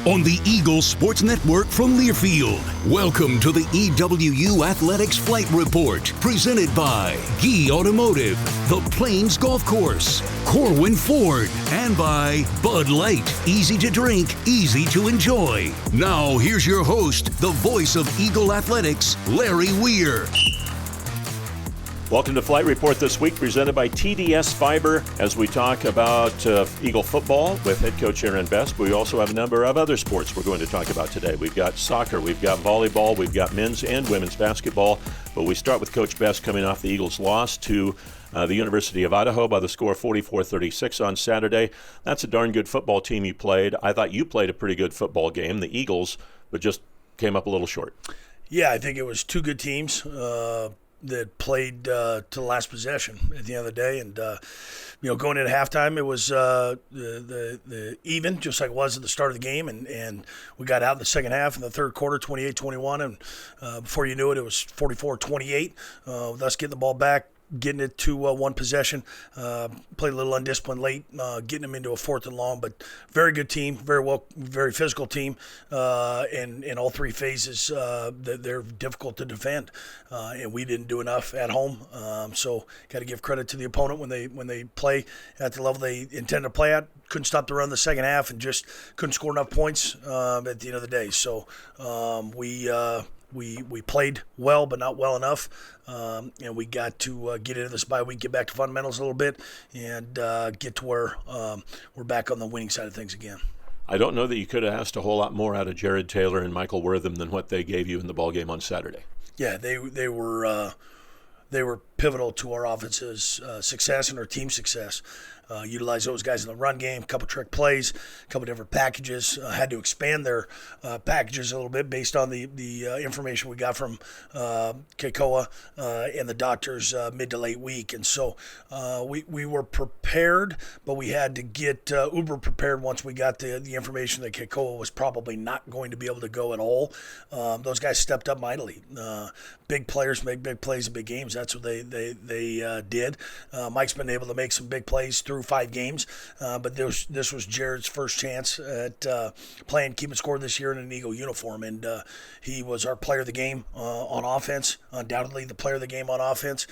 on the Eagle Sports Network from Learfield. Welcome to the EWU Athletics Flight Report, presented by Gee Automotive, the Plains Golf Course, Corwin Ford, and by Bud Light. Easy to drink, easy to enjoy. Now, here's your host, the voice of Eagle Athletics, Larry Weir. Welcome to Flight Report this week, presented by TDS Fiber, as we talk about Eagle football with head coach Aaron Best. We also have a number of other sports we're going to talk about today. We've got soccer, we've got volleyball, we've got men's and women's basketball. But we start with Coach Best coming off the Eagles' loss to the University of Idaho by the score of 44-36 on Saturday. That's a darn good football team you played. I thought you played a pretty good football game, the Eagles, but just came up a little short. Yeah, I think it was two good teams that played to the last possession at the end of the day. And, going into halftime, it was the even, just like it was at the start of the game. And we got out in the second half in the third quarter, 28-21. And before you knew it, it was 44-28, with us getting the ball back, getting it to one possession. Played a little undisciplined late, getting them into a 4th and long, but very good team, very physical team, in all three phases. They're difficult to defend, and we didn't do enough at home. So got to give credit to the opponent when they play at the level they intend to play at. Couldn't stop the run the second half and just couldn't score enough points at the end of the day. So we played well, but not well enough, and we got to get into this bye week, get back to fundamentals a little bit, and get to where we're back on the winning side of things again. I don't know that you could have asked a whole lot more out of Jared Taylor and Michael Wortham than what they gave you in the ballgame on Saturday. Yeah, they were pivotal to our offense's success and our team's success. Utilize those guys in the run game, a couple trick plays, a couple different packages. Had to expand their packages a little bit based on the information we got from Keikoa and the doctors mid to late week. And so we were prepared, but we had to get uber prepared once we got the information that Keikoa was probably not going to be able to go at all. Those guys stepped up mightily. Big players make big plays in big games. That's what they did. Mike's been able to make some big plays through 5 games, but this was Jared's first chance at playing keeping score this year in an Eagle uniform, and he was our player of the game on offense, undoubtedly the player of the game on offense.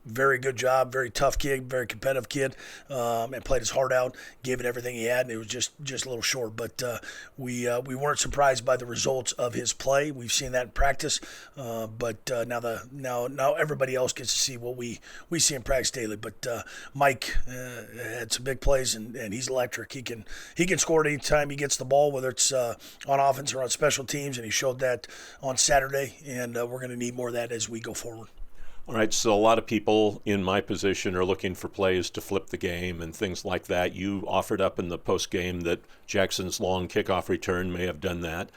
Very good job, very tough kid, very competitive kid, and played his heart out, gave it everything he had, and it was just a little short. But we weren't surprised by the results of his play. We've seen that in practice, but now everybody else gets to see what we see in practice daily. But Mike had some big plays, and he's electric. He can score at any time he gets the ball, whether it's on offense or on special teams, and he showed that on Saturday. And we're going to need more of that as we go forward. All right, so a lot of people in my position are looking for plays to flip the game and things like that. You offered up in the post game that Jackson's long kickoff return may have done that.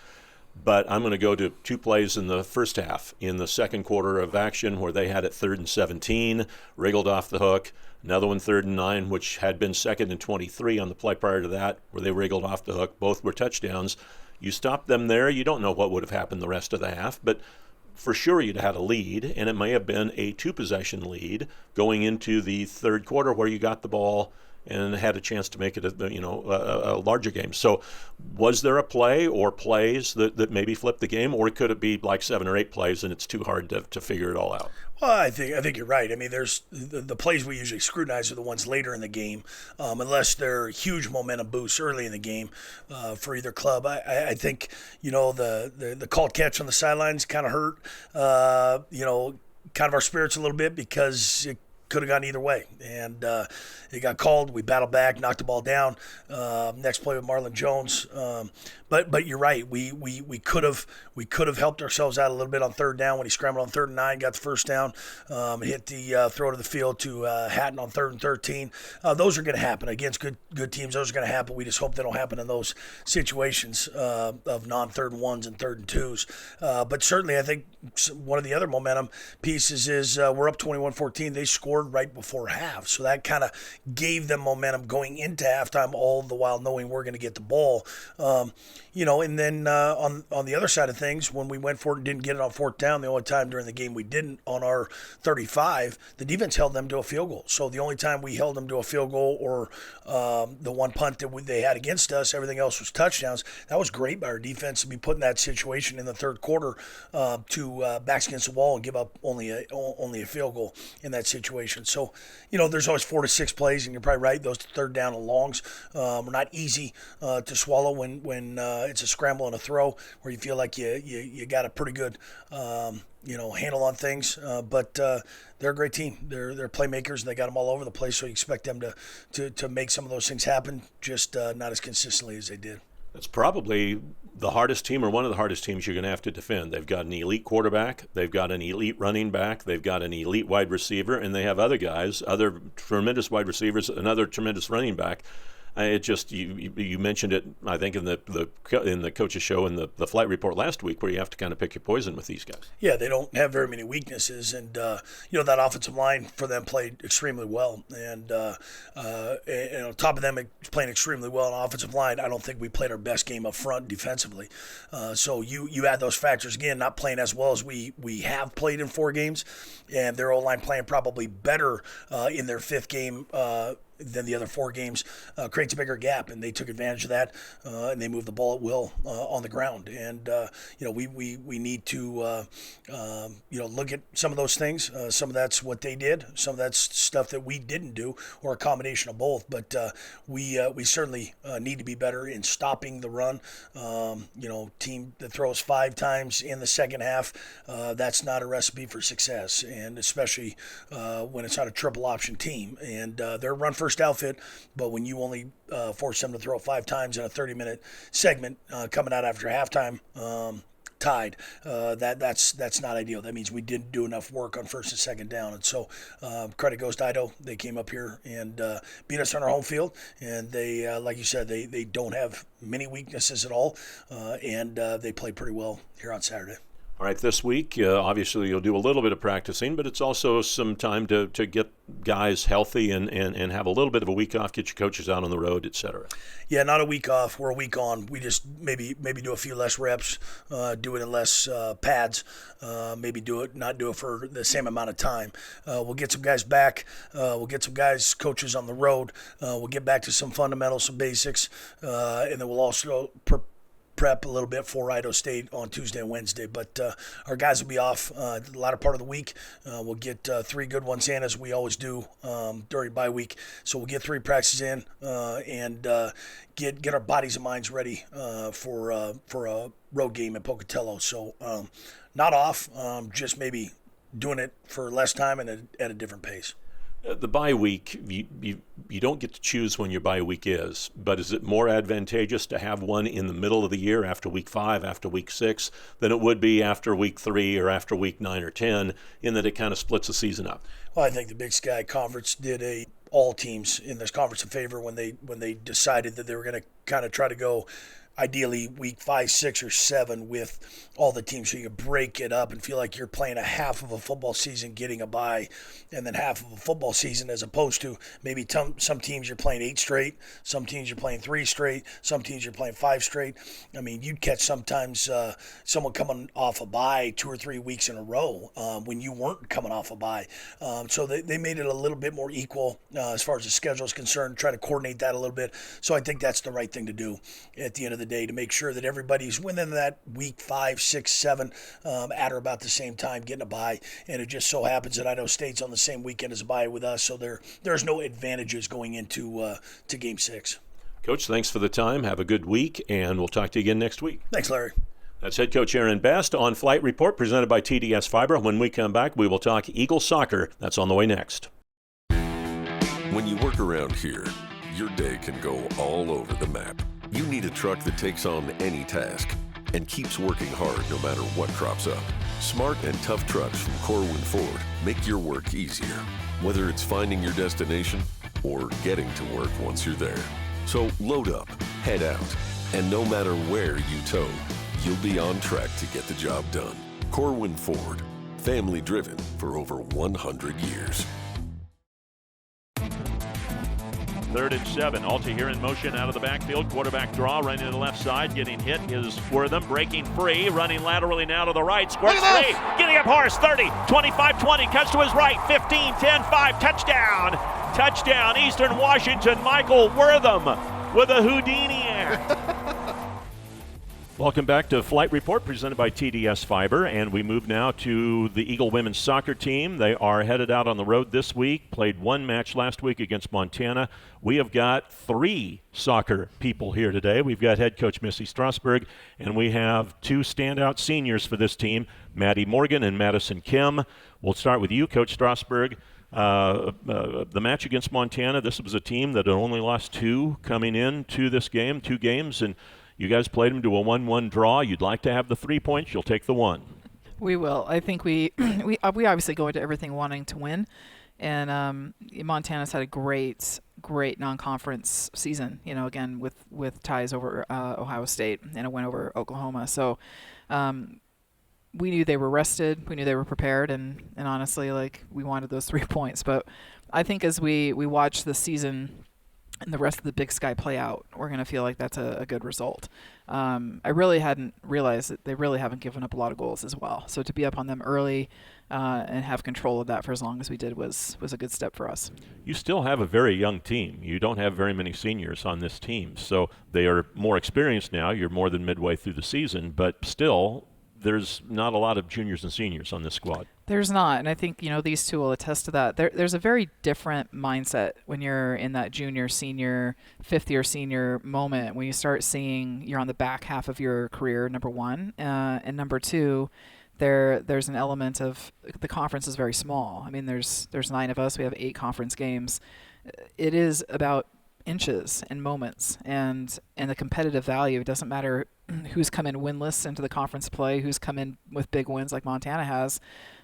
But I'm going to go to 2 plays in the first half. In the second quarter of action where they had it 3rd and 17, wriggled off the hook. Another one 3rd and 9, which had been 2nd and 23 on the play prior to that, where they wriggled off the hook. Both were touchdowns. You stopped them there. You don't know what would have happened the rest of the half, but for sure you'd had a lead, and it may have been a 2-possession lead going into the third quarter where you got the ball and had a chance to make it a larger game. So was there a play or plays that maybe flipped the game, or could it be like 7 or 8 plays and it's too hard to figure it all out? Well, I think you're right. I mean, there's the plays we usually scrutinize are the ones later in the game, unless they're huge momentum boosts early in the game for either club. I think the called catch on the sidelines kind of hurt kind of our spirits a little bit, because it could have gone either way, and it got called. We battled back, knocked the ball down. Next play with Marlon Jones, but you're right. We could have helped ourselves out a little bit on 3rd down when he scrambled on 3rd and 9, got the first down, hit the throw to the field to Hatton on 3rd and 13. Those are going to happen against good teams. Those are going to happen. We just hope they don't happen in those situations of non-3rd and 1s and 3rd and 2s. But certainly, I think one of the other momentum pieces is we're up 21-14. They scored scored right before half. So that kind of gave them momentum going into halftime, all the while knowing we're going to get the ball. And then on the other side of things, when we went for it and didn't get it on fourth down, the only time during the game we didn't, on our 35, the defense held them to a field goal. So the only time we held them to a field goal or the one punt that they had against us, everything else was touchdowns. That was great by our defense to be put in that situation in the third quarter to backs against the wall and give up only a field goal in that situation. So, there's always 4 to 6 plays, and you're probably right. Those third down and longs are not easy to swallow when it's a scramble and a throw where you feel like you got a pretty good handle on things. But they're a great team. They're playmakers, and they got them all over the place. So you expect them to make some of those things happen, just not as consistently as they did. That's probably the hardest team, or one of the hardest teams you're going to have to defend. They've got an elite quarterback, they've got an elite running back, they've got an elite wide receiver, and they have other guys, other tremendous wide receivers, another tremendous running back. It just you mentioned it, I think, in the coach's show in the flight report last week, where you have to kind of pick your poison with these guys. Yeah, they don't have very many weaknesses, and that offensive line for them played extremely well, and on top of them playing extremely well on offensive line, I don't think we played our best game up front defensively. So you add those factors again, not playing as well as we have played in 4 games, and their O-line playing probably better in their 5th game than the other 4 games, creates a bigger gap, and they took advantage of that, and they moved the ball at will on the ground. And we need to look at some of those things. Some of that's what they did, some of that's stuff that we didn't do, or a combination of both. But we certainly need to be better in stopping the run. Team that throws 5 times in the second half, that's not a recipe for success, and especially when it's not a triple option team. And their run first outfit, but when you only force them to throw 5 times in a 30-minute segment coming out after halftime tied, that's not ideal. That means we didn't do enough work on first and second down. And so credit goes to Idaho. They came up here and beat us on our home field, and they, like you said, they don't have many weaknesses at all, and they played pretty well here on Saturday. All right, this week, obviously you'll do a little bit of practicing, but it's also some time to get guys healthy and have a little bit of a week off, get your coaches out on the road, et cetera. Yeah, not a week off. We're a week on. We just maybe do a few less reps, do it in less pads, maybe not do it for the same amount of time. We'll get some guys back. We'll get some coaches on the road. We'll get back to some fundamentals, some basics, and then we'll also prep a little bit for Idaho State on Tuesday and Wednesday, but our guys will be off the latter part of the week. We'll get 3 good ones in, as we always do during bye week. So we'll get 3 practices in and get our bodies and minds ready for a road game at Pocatello. So not off, just maybe doing it for less time and at a different pace. The bye week, you don't get to choose when your bye week is, but is it more advantageous to have one in the middle of the year after week 5, after week 6, than it would be after week 3 or after week 9 or 10, in that it kind of splits the season up? Well, I think the Big Sky Conference did all teams in this conference a favor when they decided that they were going to kind of try to go ideally week 5, 6, or 7 with all the teams, so you break it up and feel like you're playing a half of a football season, getting a bye, and then half of a football season, as opposed to maybe some teams you're playing 8 straight, some teams you're playing 3 straight, some teams you're playing 5 straight. I mean, you'd catch sometimes someone coming off a bye 2 or 3 weeks in a row when you weren't coming off a bye. So they made it a little bit more equal as far as the schedule is concerned, try to coordinate that a little bit. So I think that's the right thing to do at the end of the day, to make sure that everybody's within that week 5, 6, 7 at or about the same time getting a bye. And it just so happens that Idaho State's on the same weekend as a bye with us, so there's no advantages going into to Game 6. Coach, thanks for the time. Have a good week, and we'll talk to you again next week. Thanks, Larry. That's head coach Aaron Best on Flight Report, presented by TDS Fiber. When we come back, we will talk Eagles soccer. That's on the way next. When you work around here, your day can go all over the map. You need a truck that takes on any task and keeps working hard no matter what crops up. Smart and tough trucks from Corwin Ford make your work easier, whether it's finding your destination or getting to work once you're there. So load up, head out, and no matter where you tow, you'll be on track to get the job done. Corwin Ford, family driven for over 100 years. 3rd and 7. Alta here in motion out of the backfield. Quarterback draw, running to the left side. Getting hit is Wortham. Breaking free. Running laterally now to the right. Squirts free. Getting up horse. 30, 25, 20. Cuts to his right. 15, 10, 5. Touchdown. Touchdown. Eastern Washington. Michael Wortham with a Houdini. Welcome back to Flight Report presented by TDS Fiber, and we move now to the Eagle women's soccer team. They are headed out on the road this week, played one match last week against Montana. We have got 3 soccer people here today. We've got head coach Missy Strasburg, and we have 2 standout seniors for this team, Maddie Morgan and Madison Kim. We'll start with you, Coach Strasburg. The match against Montana, this was a team that had only lost 2 coming into this game, 2 games, and you guys played them to a 1-1 draw. You'd like to have the 3 points. You'll take the 1. We will. I think we obviously go into everything wanting to win, and Montana's had a great non-conference season. You know, again with ties over Ohio State and a win over Oklahoma. So we knew they were rested. We knew they were prepared, and honestly, like, we wanted those 3 points. But I think as we watch the season and the rest of the Big Sky play out, we're going to feel like that's a good result. I really hadn't realized that they really haven't given up a lot of goals as well. So to be up on them early and have control of that for as long as we did was a good step for us. You still have a very young team. You don't have very many seniors on this team. So they are more experienced now. You're more than midway through the season, but still there's not a lot of juniors and seniors on this squad. There's not, and I think, you know, these 2 will attest to that. There's a very different mindset when you're in that junior, senior, 5th-year senior moment, when you start seeing you're on the back half of your career, number 1. And number 2, there's an element of the conference is very small. I mean, there's 9 of us. We have 8 conference games. It is about inches and moments, and the competitive value. It doesn't matter who's come in winless into the conference play, who's come in with big wins like Montana has.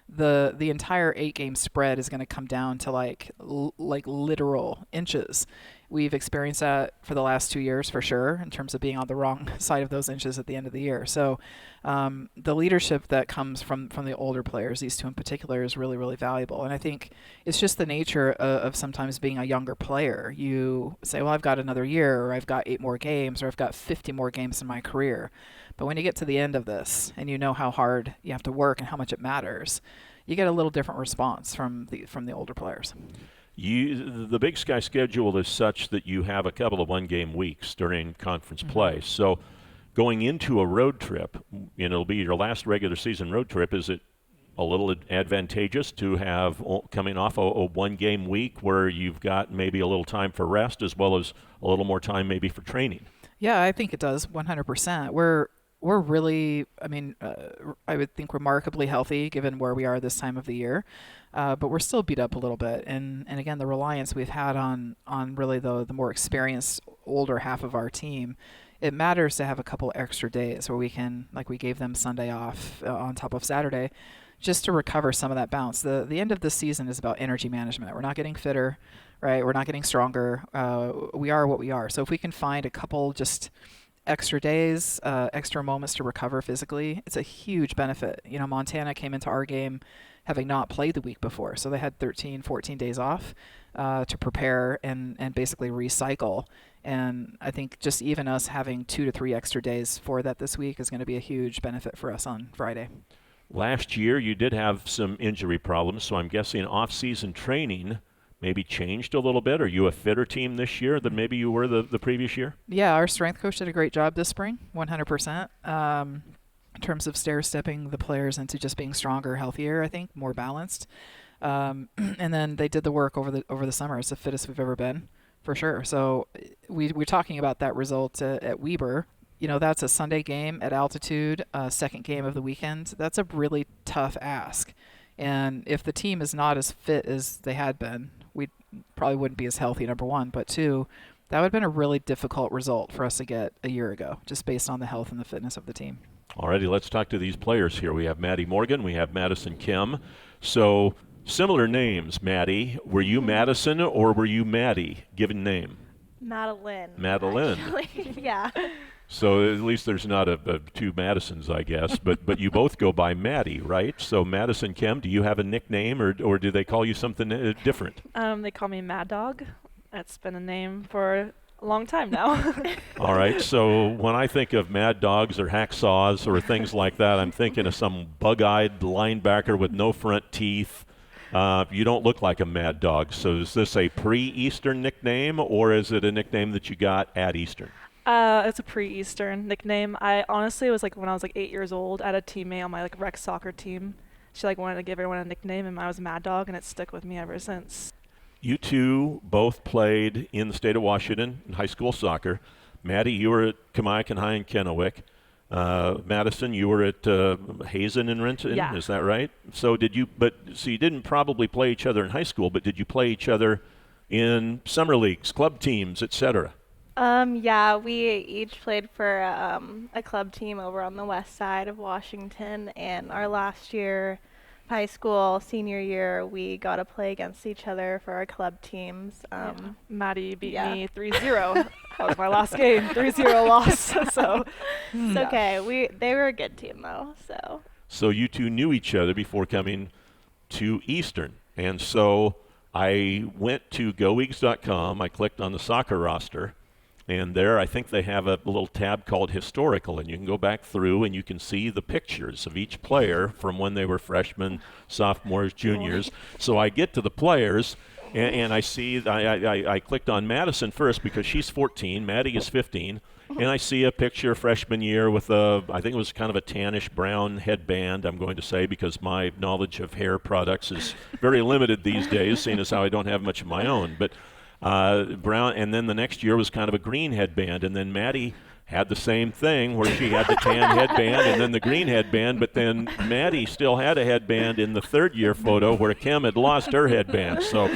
The entire 8-game spread is going to come down to like literal inches. We've experienced that for the last 2 years for sure, in terms of being on the wrong side of those inches at the end of the year. So the leadership that comes from the older players, these 2 in particular, is really, really valuable. And I think it's just the nature of sometimes being a younger player. You say, well, I've got another year, or I've got 8 more games, or I've got 50 more games in my career. But when you get to the end of this and you know how hard you have to work and how much it matters, you get a little different response from the older players. The Big Sky schedule is such that you have a couple of 1-game weeks during conference play. So going into a road trip, it'll be your last regular season road trip, is it a little advantageous to have coming off a 1-game week where you've got maybe a little time for rest as well as a little more time maybe for training? Yeah, I think it does 100%. We're really, I would think remarkably healthy given where we are this time of the year, but we're still beat up a little bit. And again, the reliance we've had on really the more experienced, older half of our team, it matters to have a couple extra days where we can, like we gave them Sunday off on top of Saturday, just to recover some of that bounce. The end of the season is about energy management. We're not getting fitter, right? We're not getting stronger. We are what we are. So if we can find a couple just extra days, extra moments to recover physically, it's a huge benefit. You know, Montana came into our game having not played the week before, so they had 13, 14 days off to prepare and basically recycle. And I think just even us having 2 to 3 extra days for that this week is going to be a huge benefit for us on Friday. Last year you did have some injury problems, so I'm guessing off-season training maybe changed a little bit. Are you a fitter team this year than maybe you were the previous year? Yeah, our strength coach did a great job this spring, 100%, in terms of stair-stepping the players into just being stronger, healthier, I think, more balanced. And then they did the work over the summer. It's the fittest we've ever been, for sure. So we're talking about that result at Weber. You know, that's a Sunday game at altitude, second game of the weekend. That's a really tough ask. And if the team is not as fit as they had been, we probably wouldn't be as healthy, number 1. But 2, that would have been a really difficult result for us to get a year ago, just based on the health and the fitness of the team. Alrighty, let's talk to these players here. We have Maddie Morgan, we have Madison Kim. So similar names, Maddie. Were you Madison or were you Maddie, given name? Madeline. Madeline. Actually. Yeah. So at least there's not a 2 Madisons, I guess, but you both go by Maddie, right? So Madison Kim, do you have a nickname or do they call you something different? They call me Mad Dog. That's been a name for a long time now. All right, so when I think of Mad Dogs or Hacksaws or things like that, I'm thinking of some bug-eyed linebacker with no front teeth. You don't look like a Mad Dog. So is this a pre-Eastern nickname, or is it a nickname that you got at Eastern? It's a pre-Eastern nickname. I honestly was like when I was like 8 years old, I had a teammate on my like rec soccer team. She like wanted to give everyone a nickname, and I was Mad Dog, and it's stuck with me ever since. You two both played in the state of Washington in high school soccer. Maddie, you were at Kamiakin High in Kennewick. Madison, you were at Hazen in Renton, Yeah. Is that right? So you didn't probably play each other in high school, but did you play each other in summer leagues, club teams, etc.? Yeah, we each played for a club team over on the west side of Washington, and our last year, high school, senior year, we got to play against each other for our club teams. Maddie beat yeah. me 3-0. That was my last game, 3-0 loss. So It's okay. They were a good team though, so. So you two knew each other before coming to Eastern. And so I went to goeags.com. I clicked on the soccer roster. And there, I think they have a little tab called Historical, and you can go back through and you can see the pictures of each player from when they were freshmen, sophomores, juniors. So I get to the players, and I see, I clicked on Madison first because she's 14, Maddie is 15, and I see a picture freshman year with I think it was kind of a tannish brown headband, I'm going to say, because my knowledge of hair products is very limited these days, seeing as how I don't have much of my own. But brown, and then the next year was kind of a green headband, and then Maddie had the same thing where she had the tan headband and then the green headband, but then Maddie still had a headband in the third year photo where Kim had lost her headband. So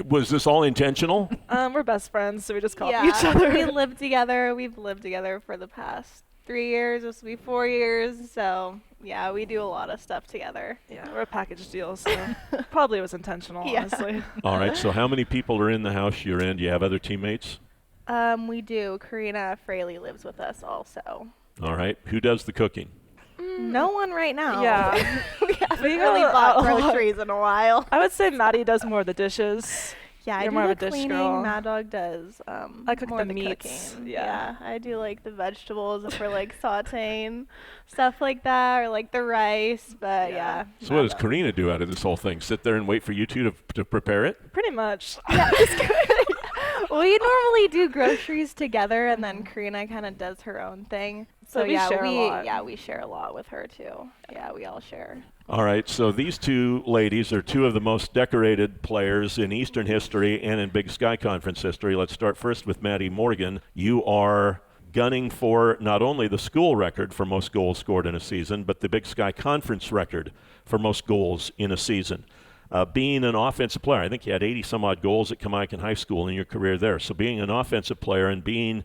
was this all intentional? We're best friends, so we just copy Yeah, each other. we live together. We've lived together for the past 3 years. This will be 4 years. So, yeah, we do a lot of stuff together. Yeah, we're a package deal, so probably was intentional, Yeah. honestly. All right, so how many people are in the house you're in? Do you have other teammates? We do. Karina Fraley lives with us also. All right, who does the cooking? No one right now. Yeah. we haven't We really go bought out a lot. groceries in a while. I would say Maddie does more of the dishes. Yeah, You're I more do of the a dish cleaning. girl. Mad Dog does I cook more the of the meats, cooking. yeah. I do like the vegetables if we're like sauteing, stuff like that, or like the rice. But yeah. So what does Karina do out of this whole thing? Sit there and wait for you two to prepare it? Pretty much. We normally do groceries together, and then Karina kind of does her own thing. So we yeah, share a lot. Yeah, we share a lot with her too. Yeah, we all share. All right, so these two ladies are two of the most decorated players in Eastern history and in Big Sky Conference history. Let's start first with Maddie Morgan. You are gunning for not only the school record for most goals scored in a season, but the Big Sky Conference record for most goals in a season. Being an offensive player, I think you had 80-some-odd goals at Kamiakin High School in your career there. So being an offensive player and being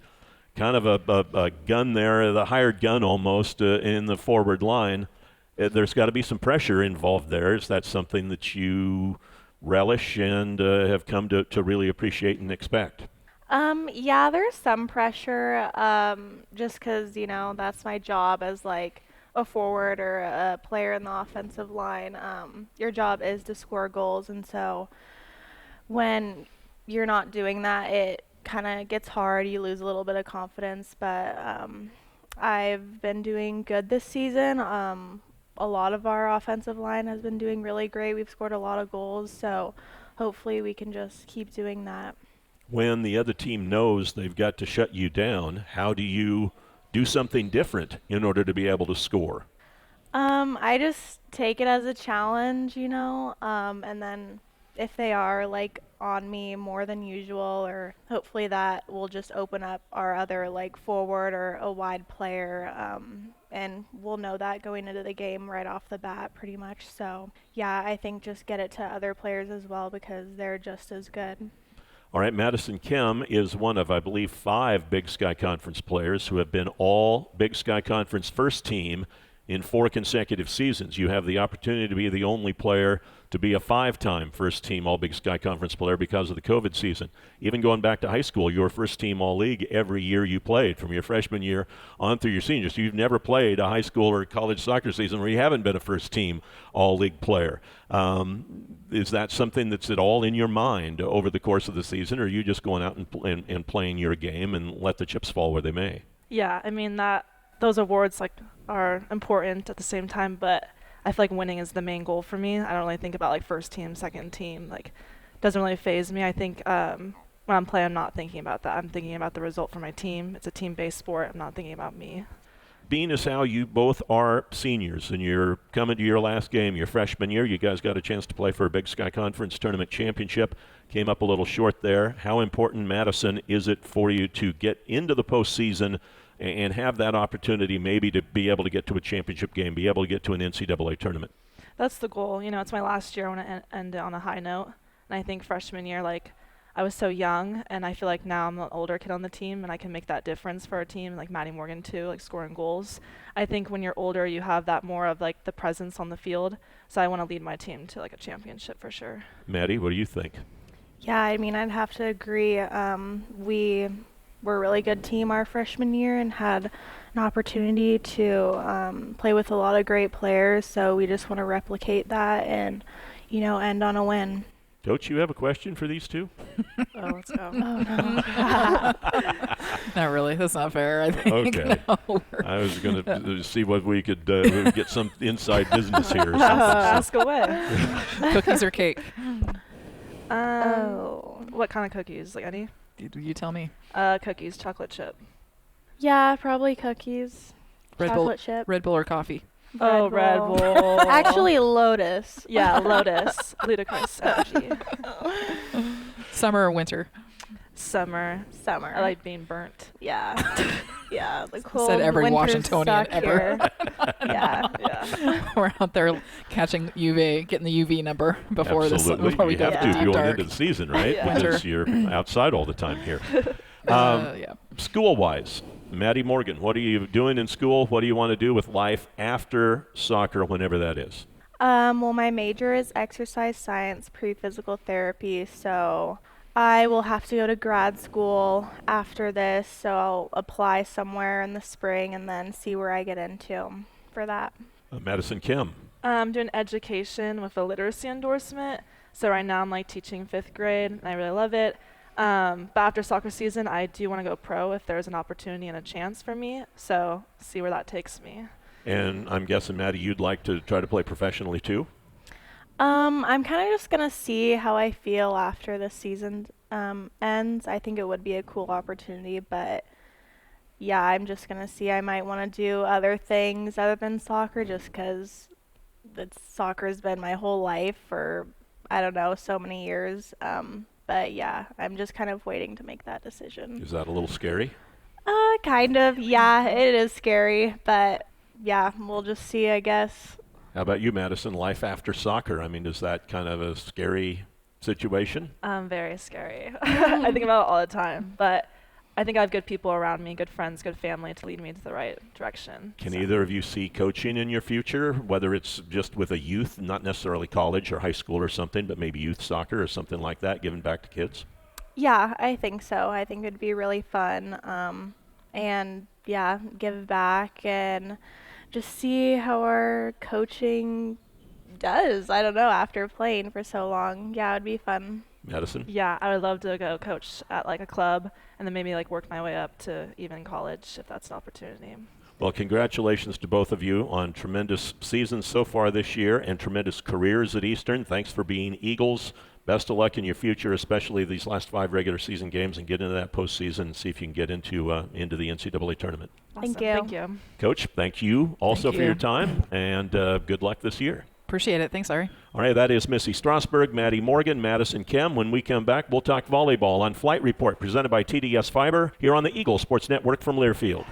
kind of a gun there, the hired gun almost in the forward line, there's got to be some pressure involved there. Is that something that you relish and have come to really appreciate and expect? Yeah, there's some pressure, just because, that's my job as like a forward or a player in the offensive line. Your job is to score goals, and so when you're not doing that, it kind of gets hard. You lose a little bit of confidence, but I've been doing good this season. A lot of our offensive line has been doing really great. We've scored a lot of goals, so hopefully we can just keep doing that. When the other team knows they've got to shut you down, how do you do something different in order to be able to score? I just take it as a challenge, and then if they are like on me more than usual, or hopefully that will just open up our other like forward or a wide player, and we'll know that going into the game right off the bat pretty much. So yeah, I think just get it to other players as well because they're just as good. All right, Madison Kim is one of, I believe, 5 Big Sky Conference players who have been all Big Sky Conference first team in 4 consecutive seasons. You have the opportunity to be the only player to be a 5-time first-team All-Big Sky Conference player because of the COVID season. Even going back to high school, you were first-team All-League every year you played, from your freshman year on through your senior. So you've never played a high school or college soccer season where you haven't been a first-team All-League player. Is that something that's at all in your mind over the course of the season, or are you just going out and playing your game and let the chips fall where they may? Yeah, I mean, those awards are important at the same time, but I feel like winning is the main goal for me. I don't really think about first team, second team. Doesn't really faze me. I think when I'm playing, I'm not thinking about that. I'm thinking about the result for my team. It's a team-based sport. I'm not thinking about me. Being as how you both are seniors and you're coming to your last game, your freshman year, you guys got a chance to play for a Big Sky Conference Tournament Championship. Came up a little short there. How important, Madison, is it for you to get into the postseason and have that opportunity maybe to be able to get to a championship game, be able to get to an NCAA tournament? That's the goal. It's my last year. I want to end it on a high note. And I think freshman year, I was so young, and I feel like now I'm an older kid on the team, and I can make that difference for our team, like Maddie Morgan too, scoring goals. I think when you're older, you have that more of the presence on the field. So I want to lead my team to a championship for sure. Maddie, what do you think? Yeah, I mean, I'd have to agree. We were a really good team our freshman year and had an opportunity to play with a lot of great players. So we just want to replicate that and, end on a win. Coach, you have a question for these two? Oh, let's go. Oh, no. Not really. That's not fair, I think. Okay. No. I was going to see what we could get some inside business here or something. Ask away. Cookies or cake? What kind of cookies? Any? You tell me. Cookies, chocolate chip. Yeah, probably cookies. Chocolate chip. Red Bull or coffee? Red Bull. Actually, Lotus. Yeah, Lotus. Ludicrous energy. Summer or winter? Summer. I like being burnt. Yeah. Yeah, the cold Said every winters Washingtonian suck ever. here. Yeah. We're out there catching UV, getting the UV number before Absolutely. before we you go have to to deep going dark. into the season, right? Yeah. Because you're outside all the time here. Yeah. School-wise, Maddie Morgan, what are you doing in school? What do you want to do with life after soccer, whenever that is? Well, my major is exercise science, pre-physical therapy, so I will have to go to grad school after this, so I'll apply somewhere in the spring and then see where I get into for that. Madison Kim. I'm doing education with a literacy endorsement. So right now I'm teaching 5th grade, and I really love it. But after soccer season, I do want to go pro if there's an opportunity and a chance for me. So see where that takes me. And I'm guessing, Maddie, you'd like to try to play professionally too? I'm kind of just going to see how I feel after the season ends. I think it would be a cool opportunity, but yeah, I'm just going to see. I might want to do other things other than soccer just because soccer's been my whole life for, I don't know, so many years. But yeah, I'm just kind of waiting to make that decision. Is that a little scary? Kind of. Yeah, it is scary, but yeah, we'll just see, I guess. How about you, Madison? Life after soccer? I mean, is that kind of a scary situation? Very scary. I think about it all the time, but I think I have good people around me, good friends, good family to lead me to the right direction. Can either of you see coaching in your future, whether it's just with a youth, not necessarily college or high school or something, but maybe youth soccer or something like that, giving back to kids? Yeah, I think so. I think it'd be really fun. And yeah, give back and just see how our coaching does. I don't know, after playing for so long. Yeah, it'd be fun. Madison? Yeah, I would love to go coach at a club and then maybe work my way up to even college if that's an opportunity. Well, congratulations to both of you on tremendous seasons so far this year and tremendous careers at Eastern. Thanks for being Eagles. Best of luck in your future, especially these last 5 regular season games, and get into that postseason and see if you can get into the NCAA tournament. Awesome. Thank you. Coach, thank you also Thank for you. your time, and good luck this year. Appreciate it. Thanks, Larry. All right, that is Missy Strasburg, Maddie Morgan, Madison Kim. When we come back, we'll talk volleyball on Flight Report, presented by TDS Fiber, here on the Eagle Sports Network from Learfield.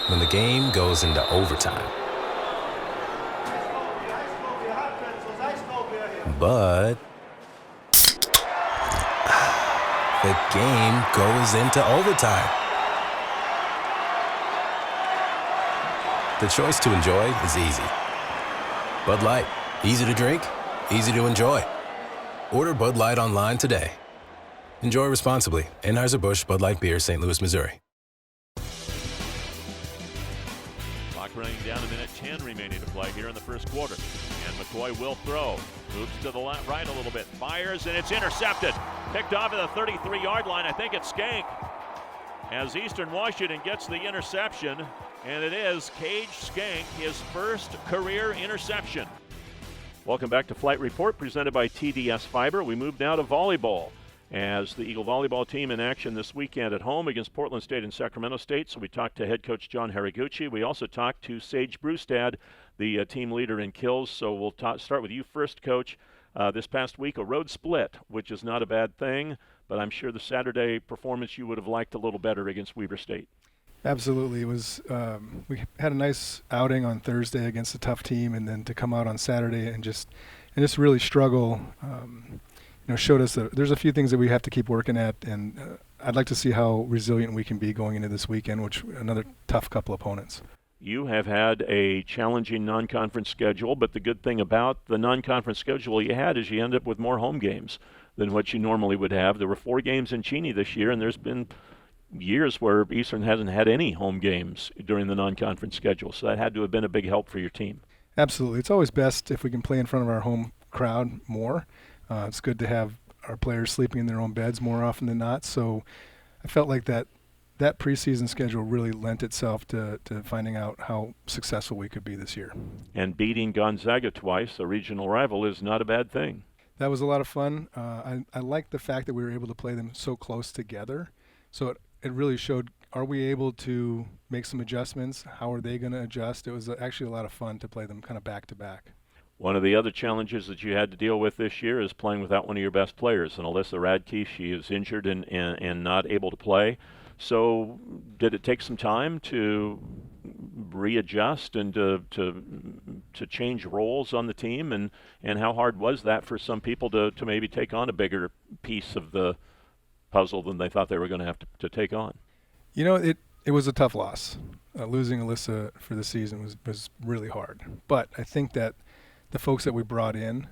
When the game goes into overtime. But the game goes into overtime. the choice to enjoy is easy. Bud Light, easy to drink, easy to enjoy. Order Bud Light online today. Enjoy responsibly. Anheuser-Busch Bud Light Beer, St. Louis, Missouri. Clock running down, a minute 10 remaining to play here in the first quarter. And McCoy will throw. Moves to the right a little bit. Fires, and it's intercepted. Picked off at the 33-yard line. I think it's Skank. As Eastern Washington gets the interception, and it is Cage Skank, his first career interception. Welcome back to Flight Report, presented by TDS Fiber. We move now to volleyball, as the Eagle volleyball team in action this weekend at home against Portland State and Sacramento State. So we talked to head coach Jon Haruguchi. We also talked to Sage Brustad, the team leader in kills. So we'll start with you first, Coach. This past week, a road split, which is not a bad thing, but I'm sure the Saturday performance you would have liked a little better against Weber State. Absolutely. It was. We had a nice outing on Thursday against a tough team, and then to come out on Saturday and just really struggle. Showed us that there's a few things that we have to keep working at, and I'd like to see how resilient we can be going into this weekend, which another tough couple opponents. You have had a challenging non-conference schedule, but the good thing about the non-conference schedule you had is you end up with more home games than what you normally would have. There were 4 games in Cheney this year, and there's been years where Eastern hasn't had any home games during the non-conference schedule, so that had to have been a big help for your team. Absolutely. It's always best if we can play in front of our home crowd more. It's good to have our players sleeping in their own beds more often than not, so I felt like that preseason schedule really lent itself to finding out how successful we could be this year. And beating Gonzaga twice, a regional rival, is not a bad thing. That was a lot of fun. I like the fact that we were able to play them so close together. So it really showed, are we able to make some adjustments? How are they going to adjust? It was actually a lot of fun to play them kind of back to back. One of the other challenges that you had to deal with this year is playing without one of your best players. And Alyssa Radke, she is injured and not able to play. So did it take some time to readjust and to change roles on the team? And how hard was that for some people to maybe take on a bigger piece of the puzzle than they thought they were going to have to take on? It was a tough loss. Losing Alyssa for the season was really hard. But I think that the folks that we brought in,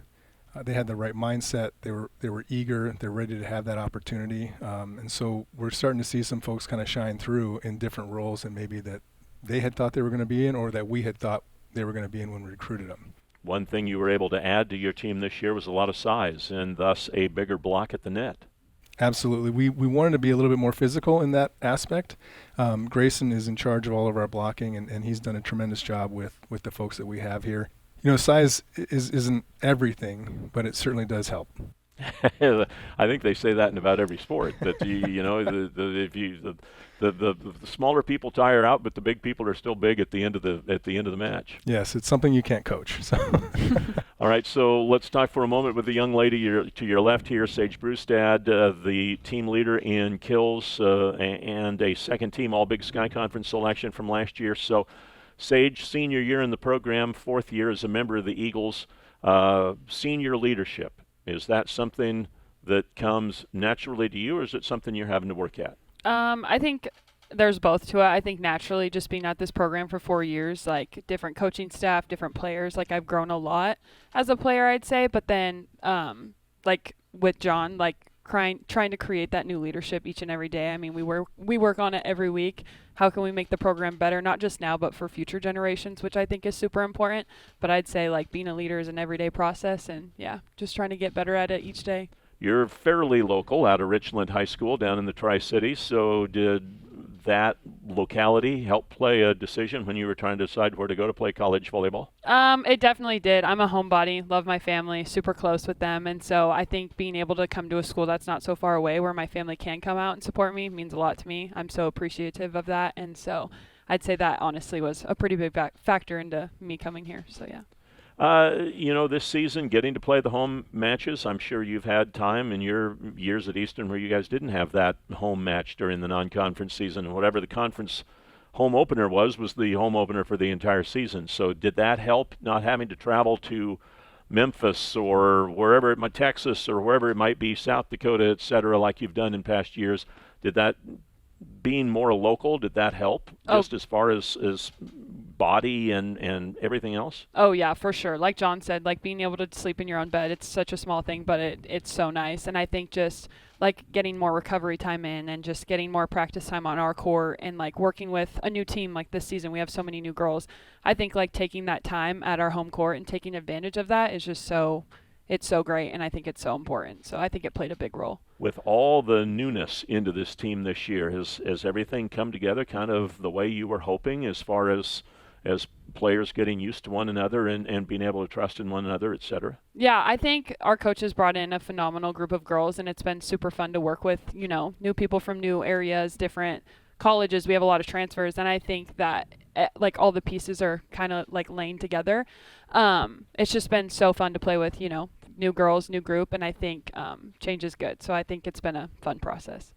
they had the right mindset. They were eager. They're ready to have that opportunity. And so we're starting to see some folks kind of shine through in different roles than maybe that they had thought they were going to be in, or that we had thought they were going to be in when we recruited them. One thing you were able to add to your team this year was a lot of size, and thus a bigger block at the net. Absolutely. We wanted to be a little bit more physical in that aspect. Grayson is in charge of all of our blocking, and he's done a tremendous job with the folks that we have here. Size isn't everything, but it certainly does help. I think they say that in about every sport. That the smaller people tire out, but the big people are still big at the end of the match. Yes, it's something you can't coach. So. All right, so let's talk for a moment with the young lady to your left here, Sage Brustad, the team leader in kills and a second-team All-Big Sky Conference selection from last year. So, Sage, senior year in the program, 4th year as a member of the Eagles. Senior leadership, is that something that comes naturally to you, or is it something you're having to work at? I think there's both to it. I think naturally, just being at this program for 4 years, like different coaching staff, different players, like I've grown a lot as a player, I'd say. But then, like with Jon, like trying to create that new leadership each and every day. I mean, we work on it every week. How can we make the program better, not just now, but for future generations, which I think is super important. But I'd say like being a leader is an everyday process, and yeah, just trying to get better at it each day. You're fairly local, out of Richland High School down in the Tri-Cities. So did that locality help play a decision when you were trying to decide where to go to play college volleyball? It definitely did. I'm a homebody, love my family, super close with them. And so I think being able to come to a school that's not so far away where my family can come out and support me means a lot to me. I'm so appreciative of that. And so I'd say that honestly was a pretty big factor into me coming here. So yeah. This season, getting to play the home matches, I'm sure you've had time in your years at Eastern where you guys didn't have that home match during the non-conference season. And whatever the conference home opener was the home opener for the entire season. So did that help, not having to travel to Memphis or wherever it might, Texas or wherever it might be, South Dakota, et cetera, like you've done in past years? Did that, being more local, did that help just as far as body and everything else? Oh, yeah, for sure. Like Jon said, like being able to sleep in your own bed, it's such a small thing, but it's so nice. And I think just like getting more recovery time in and just getting more practice time on our court and like working with a new team like this season, we have so many new girls. I think like taking that time at our home court and taking advantage of that is just it's so great, and I think it's so important. So I think it played a big role. With all the newness into this team this year, has everything come together kind of the way you were hoping as far as players getting used to one another and being able to trust in one another, et cetera? Yeah, I think our coaches brought in a phenomenal group of girls, and it's been super fun to work with, you know, new people from new areas, different colleges. We have a lot of transfers, and I think that like all the pieces are kind of like laying together. It's just been so fun to play with, you know, new girls, new group, and I think change is good. So I think it's been a fun process.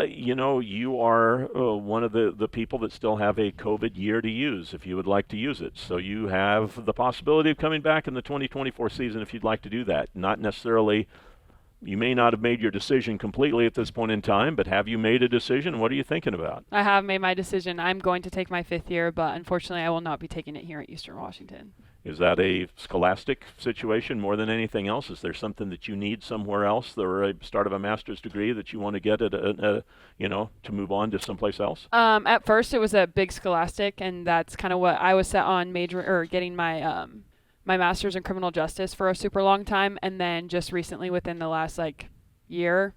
You know, you are one of the people that still have a COVID year to use if you would like to use it. So you have the possibility of coming back in the 2024 season if you'd like to do that. Not necessarily, you may not have made your decision completely at this point in time, but have you made a decision? What are you thinking about? I have made my decision. I'm going to take my 5th year, but unfortunately I will not be taking it here at Eastern Washington. Is that a scholastic situation more than anything else? Is there something that you need somewhere else, or a start of a master's degree that you want to get to move on to someplace else? At first it was a big scholastic, and that's kind of what I was set on getting my my master's in criminal justice for a super long time, and then just recently within the last the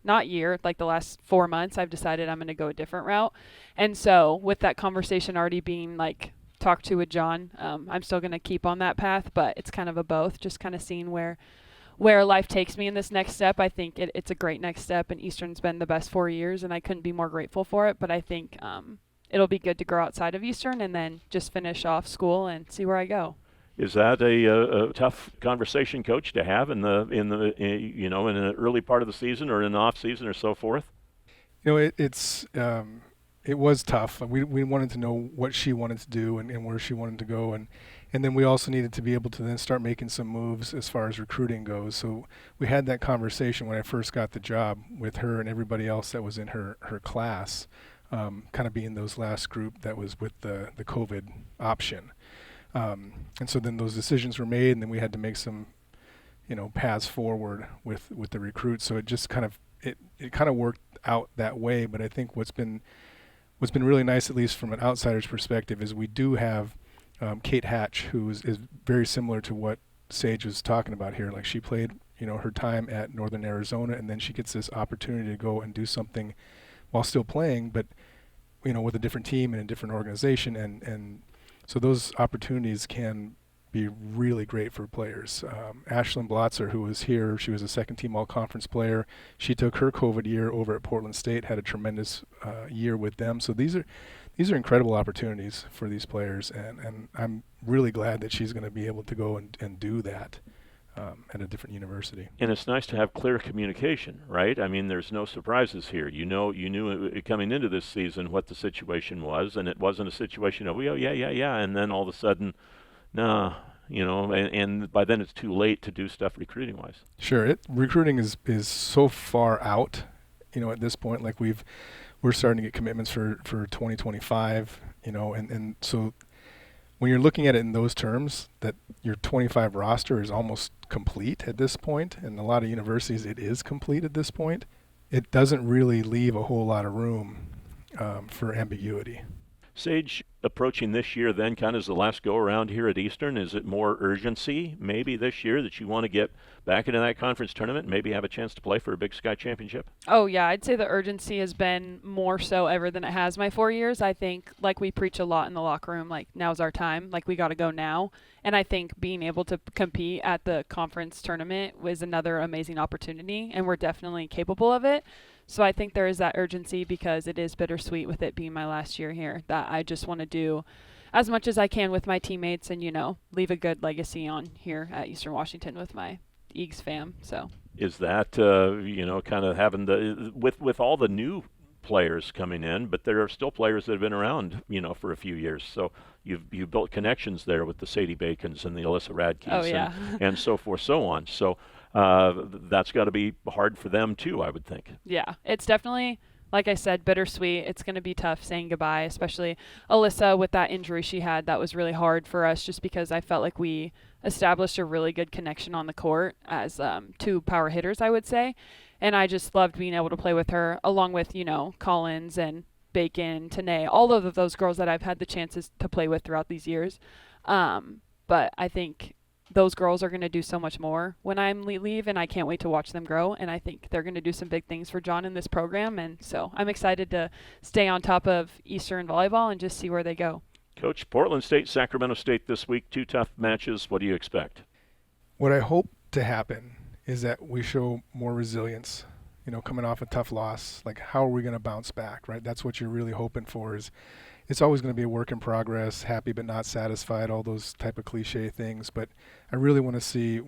last 4 months, I've decided I'm going to go a different route. And so with that conversation already being like talked to with Jon, I'm still going to keep on that path, but it's kind of a both, just kind of seeing where life takes me in this next step. I think it's a great next step, and Eastern's been the best 4 years, and I couldn't be more grateful for it. But I think it'll be good to grow outside of Eastern and then just finish off school and see where I go. Is that a tough conversation, Coach, to have in an early part of the season or in the off season or so forth? You know, it was tough. We wanted to know what she wanted to do and where she wanted to go, and then we also needed to be able to then start making some moves as far as recruiting goes. So we had that conversation when I first got the job with her and everybody else that was in her class, kind of being those last group that was with the COVID option. And so then those decisions were made, and then we had to make some, paths forward with the recruits. So it just kind of worked out that way. But I think what's been really nice, at least from an outsider's perspective, is we do have Kate Hatch, who is very similar to what Sage was talking about here. Like, she played, her time at Northern Arizona, and then she gets this opportunity to go and do something while still playing, but with a different team and a different organization, and so those opportunities can be really great for players. Ashlyn Blotzer, who was here, she was a second-team all-conference player. She took her COVID year over at Portland State, had a tremendous year with them. So these are incredible opportunities for these players, and I'm really glad that she's going to be able to go and do that at a different university. And it's nice to have clear communication, right? I mean, there's no surprises here. You knew coming into this season what the situation was, and it wasn't a situation of, yeah, and then all of a sudden, no, and by then it's too late to do stuff recruiting-wise. Sure, recruiting is so far out, at this point. Like, we're starting to get commitments for 2025, and so when you're looking at it in those terms, that your 25 roster is almost complete at this point, and a lot of universities it is complete at this point, it doesn't really leave a whole lot of room for ambiguity. Sage, approaching this year then kind of as the last go-around here at Eastern, is it more urgency maybe this year that you want to get back into that conference tournament and maybe have a chance to play for a Big Sky championship? Oh, yeah. I'd say the urgency has been more so ever than it has my 4 years. I think, like we preach a lot in the locker room, like, now's our time. Like, we got to go now. And I think being able to compete at the conference tournament was another amazing opportunity, and we're definitely capable of it. So I think there is that urgency, because it is bittersweet with it being my last year here, that I just want to do as much as I can with my teammates and, leave a good legacy on here at Eastern Washington with my Eags fam. So is that, kind of having with all the new players coming in, but there are still players that have been around, for a few years. So you've built connections there with the Sadie Bacons and the Alyssa Radkes and so forth, so on. So that's got to be hard for them too, I would think. Yeah, it's definitely like I said, bittersweet. It's going to be tough saying goodbye, especially Alyssa with that injury she had. That was really hard for us just because I felt like we established a really good connection on the court as 2 power hitters, I would say. And I just loved being able to play with her, along with, Collins and Bacon, Tanae, all of those girls that I've had the chances to play with throughout these years. But I think those girls are going to do so much more when I leave, and I can't wait to watch them grow. And I think they're going to do some big things for Jon in this program. And so I'm excited to stay on top of Eastern volleyball and just see where they go. Coach, Portland State, Sacramento State this week, 2 tough matches. What do you expect? What I hope to happen is that we show more resilience, coming off a tough loss. Like, how are we going to bounce back, right? That's what you're really hoping for. Is it's always going to be a work in progress, happy but not satisfied, all those type of cliche things. But I really want to see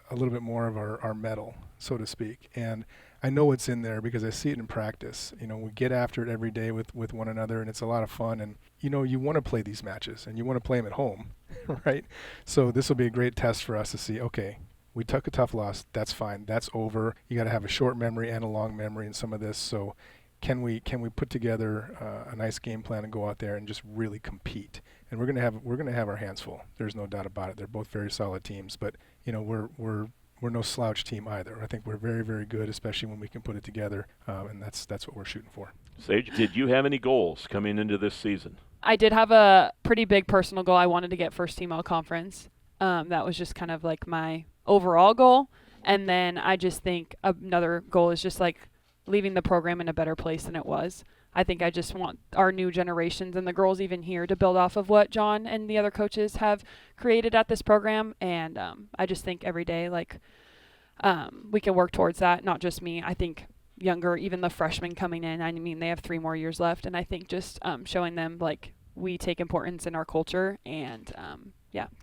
a little bit more of our mettle, so to speak. And I know it's in there because I see it in practice. We get after it every day with one another, and it's a lot of fun. And, you want to play these matches, and you want to play them at home, right? So this will be a great test for us to see, okay, we took a tough loss. That's fine. That's over. You got to have a short memory and a long memory in some of this. So can we put together a nice game plan and go out there and just really compete? And we're gonna have our hands full. There's no doubt about it. They're both very solid teams, but we're no slouch team either. I think we're very, very good, especially when we can put it together, and that's what we're shooting for. Sage, did you have any goals coming into this season? I did have a pretty big personal goal. I wanted to get first team all conference. That was just kind of like my overall goal. And then I just think another goal is just like leaving the program in a better place than it was. I think I just want our new generations and the girls even here to build off of what Jon and the other coaches have created at this program. And I just think every day, we can work towards that, not just me. I think younger, even the freshmen coming in, I mean, they have 3 more years left. And I think just showing them, we take importance in our culture and,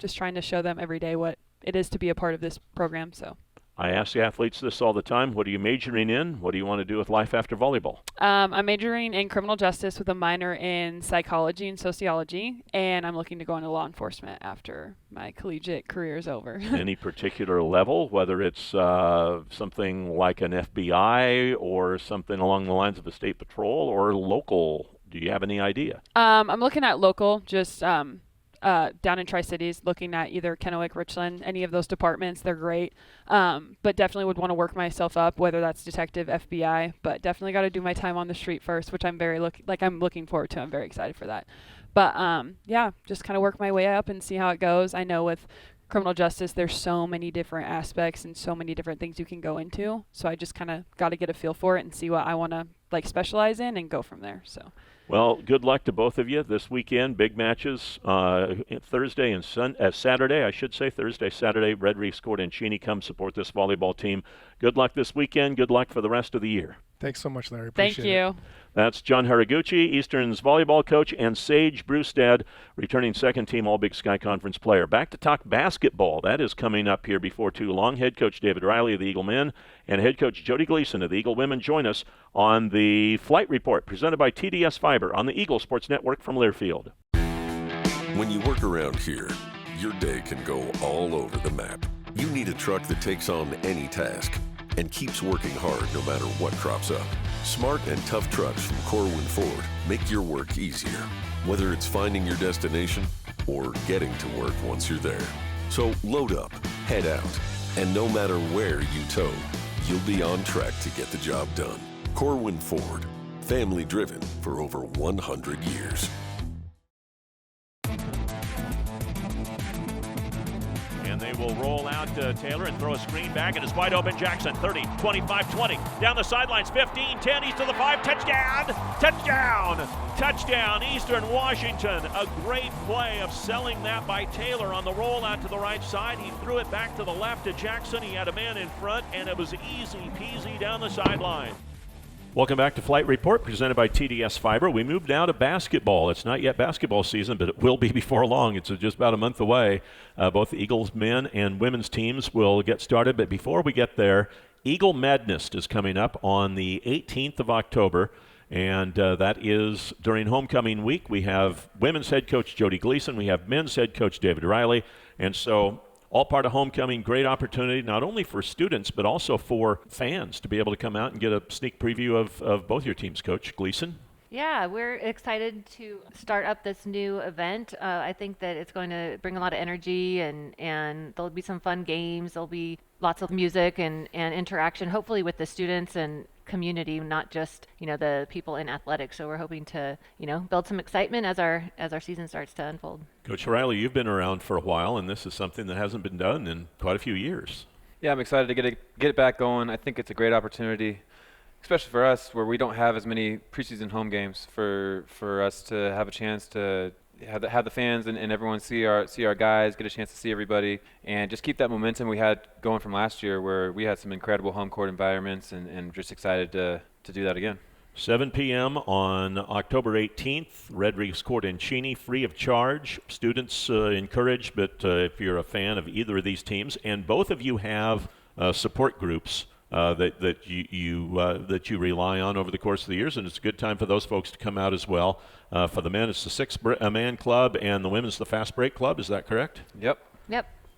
just trying to show them every day what it is to be a part of this program. So I ask athletes this all the time. What are you majoring in? What do you want to do with life after volleyball? I'm majoring in criminal justice with a minor in psychology and sociology, and I'm looking to go into law enforcement after my collegiate career is over. Any particular level, whether it's something like an FBI or something along the lines of a state patrol or local? Do you have any idea? I'm looking at local, just down in Tri-Cities, looking at either Kennewick, Richland, any of those departments. They're great, but definitely would want to work myself up, whether that's detective, FBI, but definitely got to do my time on the street first, which I'm very I'm looking forward to. I'm very excited for that. But just kind of work my way up and see how it goes. I know with criminal justice, there's so many different aspects and so many different things you can go into. So I just kind of got to get a feel for it and see what I want to specialize in and go from there. So. Well, good luck to both of you this weekend. Big matches Thursday and Saturday, I should say. Thursday, Saturday, Red Reefs Court and Cheney. Come support this volleyball team. Good luck this weekend. Good luck for the rest of the year. Thanks so much, Larry. Thank you. That's Jon Haruguchi, Eastern's volleyball coach, and Sage Brewstad, returning second-team All-Big Sky Conference player. Back to talk basketball. That is coming up here before too long. Head coach David Riley of the Eagle Men and head coach Joddie Gleason of the Eagle Women join us on the Flight Report presented by TDS Fiber on the Eagle Sports Network from Learfield. When you work around here, your day can go all over the map. You need a truck that takes on any task and keeps working hard no matter what crops up. Smart and tough trucks from Corwin Ford make your work easier, whether it's finding your destination or getting to work once you're there. So load up, head out, and no matter where you tow, you'll be on track to get the job done. Corwin Ford, family driven for over 100 years. And they will roll out Taylor and throw a screen back, and it's wide open. Jackson, 30, 25, 20. Down the sidelines, 15, 10, east of the 5. Touchdown! Touchdown! Touchdown, Eastern Washington. A great play of selling that by Taylor on the roll out to the right side. He threw it back to the left to Jackson. He had a man in front, and it was easy peasy down the sideline. Welcome back to Flight Report, presented by TDS Fiber. We moved now to basketball. It's not yet basketball season, but it will be before long. It's just about a month away. Both the Eagles men and women's teams will get started. But before we get there, Eagle Madness is coming up on the 18th of October, and that is during homecoming week. We have women's head coach Joddie Gleason. We have men's head coach David Riley. And so all part of homecoming. Great opportunity not only for students but also for fans to be able to come out and get a sneak preview of both your teams. Coach Gleason? Yeah, we're excited to start up this new event. I think that it's going to bring a lot of energy, and there'll be some fun games. There'll be lots of music and interaction, hopefully with the students and community, not just, the people in athletics. So we're hoping to, build some excitement as our season starts to unfold. Coach Riley, you've been around for a while, and this is something that hasn't been done in quite a few years. Yeah, I'm excited to get it back going. I think it's a great opportunity, especially for us, where we don't have as many preseason home games, for us to have a chance to have the fans and everyone see our guys, get a chance to see everybody, and just keep that momentum we had going from last year, where we had some incredible home court environments, and just excited to do that again. 7 p.m. on October 18th, Red Reefs Court in Cheney, free of charge. Students encouraged, but if you're a fan of either of these teams, and both of you have support groups that you rely on over the course of the years, and it's a good time for those folks to come out as well. For the men, it's the six-man club, and the women's the fast break club. Is that correct? Yep.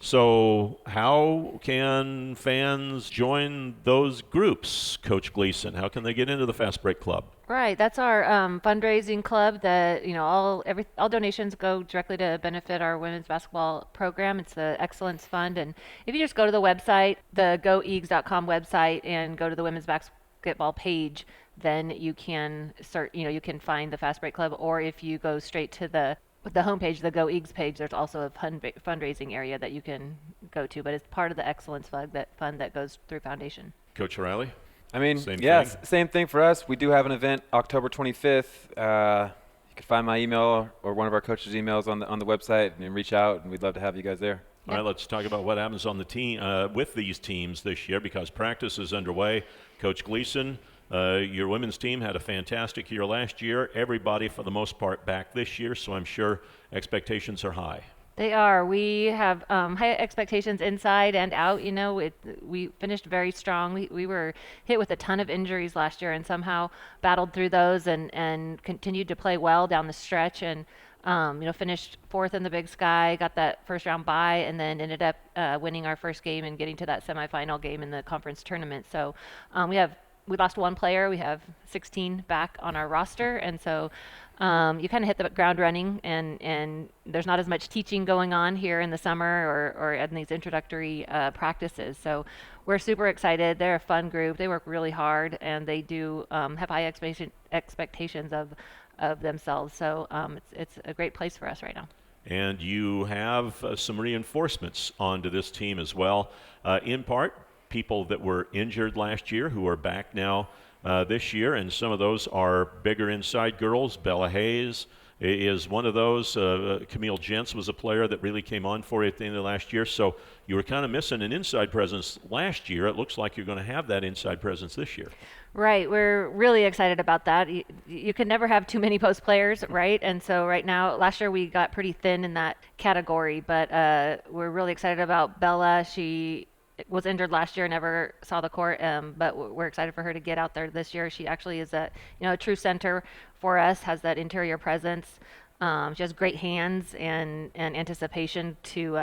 So how can fans join those groups, Coach Gleason? How can they get into the fast break club? Right, that's our fundraising club that, all donations go directly to benefit our women's basketball program. It's the Excellence Fund, and if you just go to the website, the goeags.com website, and go to the women's basketball page, then you can you can find the Fast Break Club. Or if you go straight to the homepage, the Go Eags page, there's also a fundraising area that you can go to, but it's part of the Excellence Fund that goes through Foundation. Coach Riley? Same thing for us. We do have an event October 25th. You can find my email or one of our coaches' emails on the website, and reach out, and we'd love to have you guys there. All right, let's talk about what happens on the team with these teams this year, because practice is underway. Coach Gleason, your women's team had a fantastic year last year. Everybody, for the most part, back this year, so I'm sure expectations are high. They are. We have high expectations inside and out. We finished very strong. We were hit with a ton of injuries last year, and somehow battled through those and continued to play well down the stretch, and finished fourth in the Big Sky, got that first round bye, and then ended up winning our first game and getting to that semifinal game in the conference tournament. So we lost one player. We have 16 back on our roster, and so you kind of hit the ground running, and there's not as much teaching going on here in the summer or in these introductory practices. So we're super excited. They're a fun group. They work really hard, and they do have high expectations of themselves. So it's a great place for us right now. And you have some reinforcements onto this team as well, in part people that were injured last year who are back now this year, and some of those are bigger inside girls. Bella Hayes is one of those. Camille Gentz was a player that really came on for you at the end of last year, so you were kind of missing an inside presence last year. It looks like you're going to have that inside presence this year. Right, we're really excited about that. You can never have too many post players, right? And so right now, last year we got pretty thin in that category, but we're really excited about Bella. She was injured last year, never saw the court, but we're excited for her to get out there this year. She actually is a true center for us, has that interior presence. She has great hands and anticipation to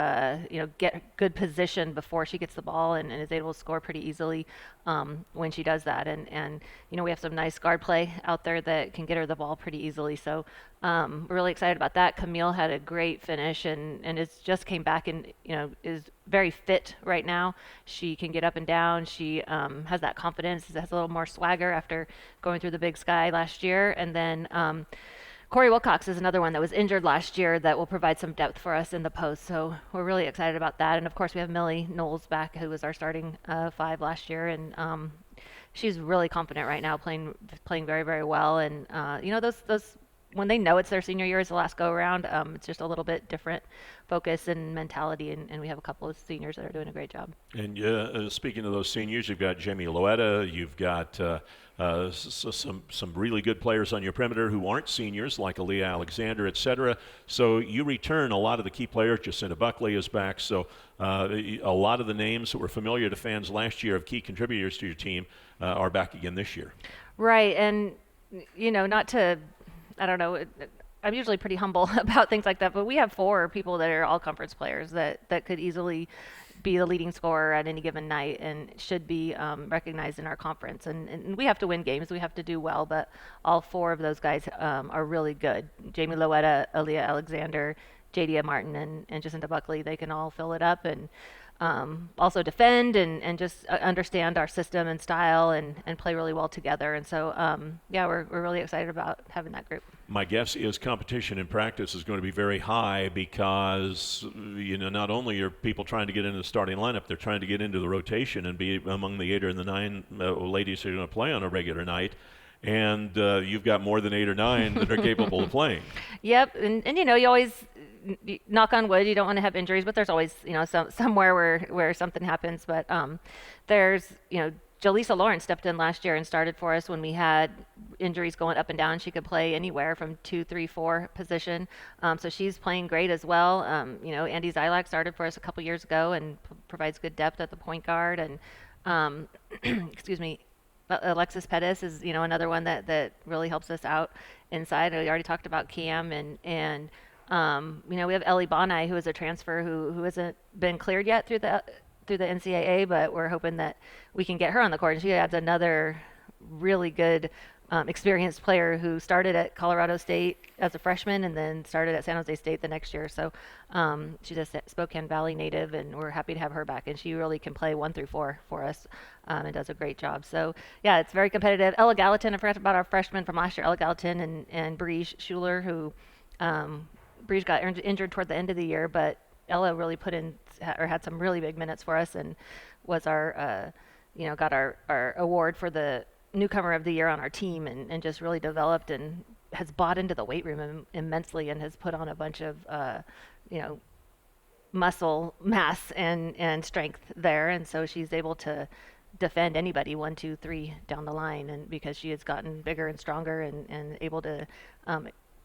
get good position before she gets the ball, and is able to score pretty easily when she does that. And we have some nice guard play out there that can get her the ball pretty easily. So we're really excited about that. Camille had a great finish and just came back and is very fit right now. She can get up and down. She has that confidence, has a little more swagger after going through the Big Sky last year. And then Corey Wilcox is another one that was injured last year that will provide some depth for us in the post. So we're really excited about that. And of course we have Millie Knowles back, who was our starting five last year, and she's really confident right now, playing very, very well. And those when they know it's their senior year as the last go around, it's just a little bit different focus and mentality, and we have a couple of seniors that are doing a great job. And speaking of those seniors, you've got Jamie Loetta, you've got some really good players on your perimeter who aren't seniors, like Aaliyah Alexander, et cetera. So you return a lot of the key players. Jacinta Buckley is back. So a lot of the names that were familiar to fans last year of key contributors to your team are back again this year. Right, and not to, I don't know, I'm usually pretty humble about things like that, but we have 4 people that are all conference players that could easily be the leading scorer at any given night and should be recognized in our conference. And we have to win games. We have to do well, but all 4 of those guys are really good. Jamie Loetta, Aaliyah Alexander, Jadia Martin, and Jacinta Buckley, they can all fill it up and also defend and just understand our system and style and play really well together. And so, we're really excited about having that group. My guess is competition in practice is going to be very high because, not only are people trying to get into the starting lineup, they're trying to get into the rotation and be among the 8 or the 9 ladies who are going to play on a regular night. And you've got more than 8 or 9 that are capable of playing. Yep, and you always knock on wood, you don't want to have injuries, but there's always somewhere where something happens. But there's Jaleesa Lawrence stepped in last year and started for us when we had injuries going up and down. She could play anywhere from 2, 3, 4 position. So she's playing great as well. Andy Zylak started for us a couple years ago and provides good depth at the point guard. And excuse me. Alexis Pettis is, another one that really helps us out inside. We already talked about Cam and we have Ellie Bonai, who is a transfer who hasn't been cleared yet through the NCAA, but we're hoping that we can get her on the court. And she adds another really good experienced player who started at Colorado State as a freshman and then started at San Jose State the next year. So she's a Spokane Valley native, and we're happy to have her back. And she really can play 1 through 4 for us and does a great job. So, yeah, it's very competitive. Ella Gallatin, I forgot about our freshman from last year, Ella Gallatin and Bree Schuler, who Bree got injured toward the end of the year, but Ella really put in or had some really big minutes for us and was our, got our award for the newcomer of the year on our team and just really developed and has bought into the weight room immensely and has put on a bunch of, muscle mass and strength there. And so she's able to defend anybody 1, 2, 3 down the line, and because she has gotten bigger and stronger and able to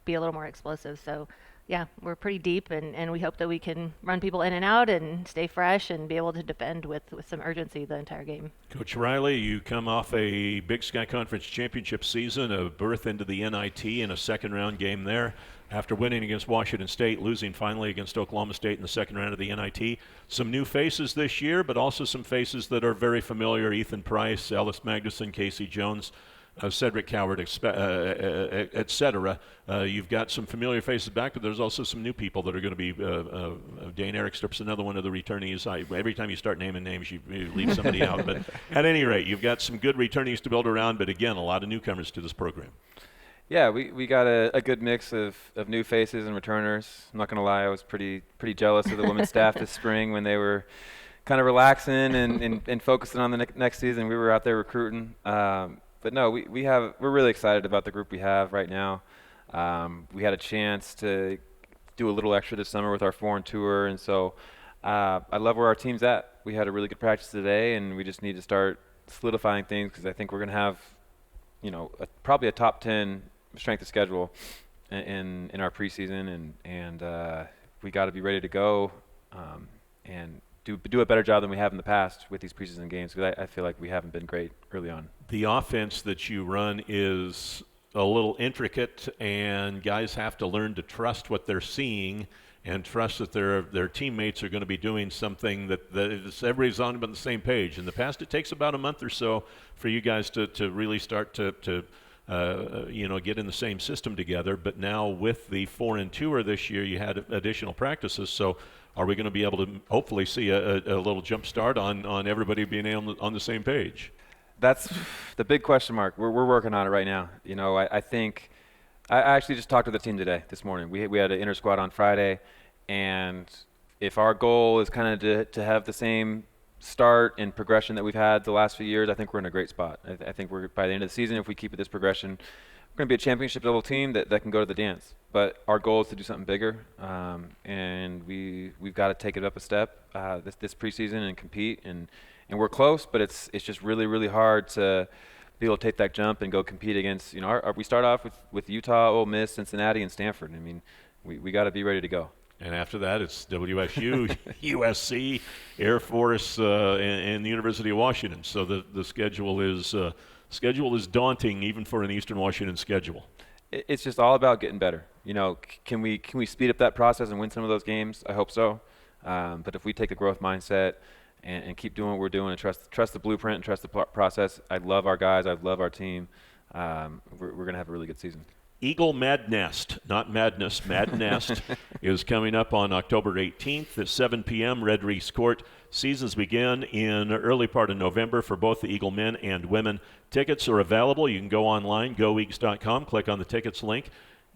be a little more explosive. So yeah, we're pretty deep, and we hope that we can run people in and out and stay fresh and be able to defend with some urgency the entire game. Coach Riley, you come off a Big Sky Conference championship season, a berth into the NIT in a second-round game there. After winning against Washington State, losing finally against Oklahoma State in the second round of the NIT. Some new faces this year, but also some faces that are very familiar. Ethan Price, Ellis Magnuson, Casey Jones, Cedric Coward, et cetera. You've got some familiar faces back, but there's also some new people that are going to be. Dane Erikstrup's another one of the returnees. Every time you start naming names, you leave somebody out. But at any rate, you've got some good returnees to build around, but again, a lot of newcomers to this program. Yeah, we got a good mix of new faces and returners. I'm not going to lie, I was pretty jealous of the women's staff this spring when they were kind of relaxing and focusing on the next season. We were out there recruiting. But no, we're really excited about the group we have right now. We had a chance to do a little extra this summer with our foreign tour, and so I love where our team's at. We had a really good practice today, and we just need to start solidifying things because I think we're going to have, probably a top 10 strength of schedule in our preseason, and we got to be ready to go and do a better job than we have in the past with these preseason games because I feel like we haven't been great early on. The offense that you run is a little intricate, and guys have to learn to trust what they're seeing and trust that their teammates are going to be doing something that everybody's on the same page. In the past, it takes about a month or so for you guys to really start to get in the same system together. But now with the foreign tour this year, you had additional practices. So are we going to be able to hopefully see a little jump start on everybody being on the same page? That's the big question mark. We're working on it right now. I think I actually just talked to the team this morning. We had an inter squad on Friday, and if our goal is kind of to have the same start and progression that we've had the last few years, I think we're in a great spot. I think we're by the end of the season, if we keep at this progression, we're going to be a championship level team that can go to the dance. But our goal is to do something bigger, and we've got to take it up a step this preseason and compete. And we're close, but it's just really, really hard to be able to take that jump and go compete against. We start off with Utah, Ole Miss, Cincinnati, and Stanford. I mean, we got to be ready to go. And after that, it's WSU, USC, Air Force, and the University of Washington. So the schedule is daunting even for an Eastern Washington schedule. it's just all about getting better. You know, can we speed up that process and win some of those games? I hope so. But if we take a growth mindset and keep doing what we're doing and trust the blueprint and trust the process, I love our guys. I love our team. We're going to have a really good season. Eagle Mad Nest, not Madness, Mad Nest, is coming up on October 18th at 7 p.m., Red Reese Court. Seasons begin in early part of November for both the Eagle men and women. Tickets are available. You can go online, goeags.com, click on the tickets link.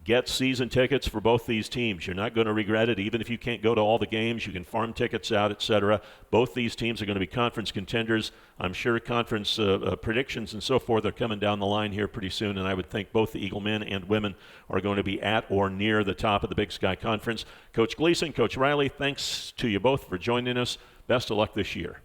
Get season tickets for both these teams. You're not going to regret it. Even if you can't go to all the games, you can farm tickets out, etc. Both these teams are going to be conference contenders. I'm sure conference predictions and so forth are coming down the line here pretty soon, and I would think both the Eagle men and women are going to be at or near the top of the Big Sky Conference. Coach Gleason, Coach Riley, thanks to you both for joining us. Best of luck this year.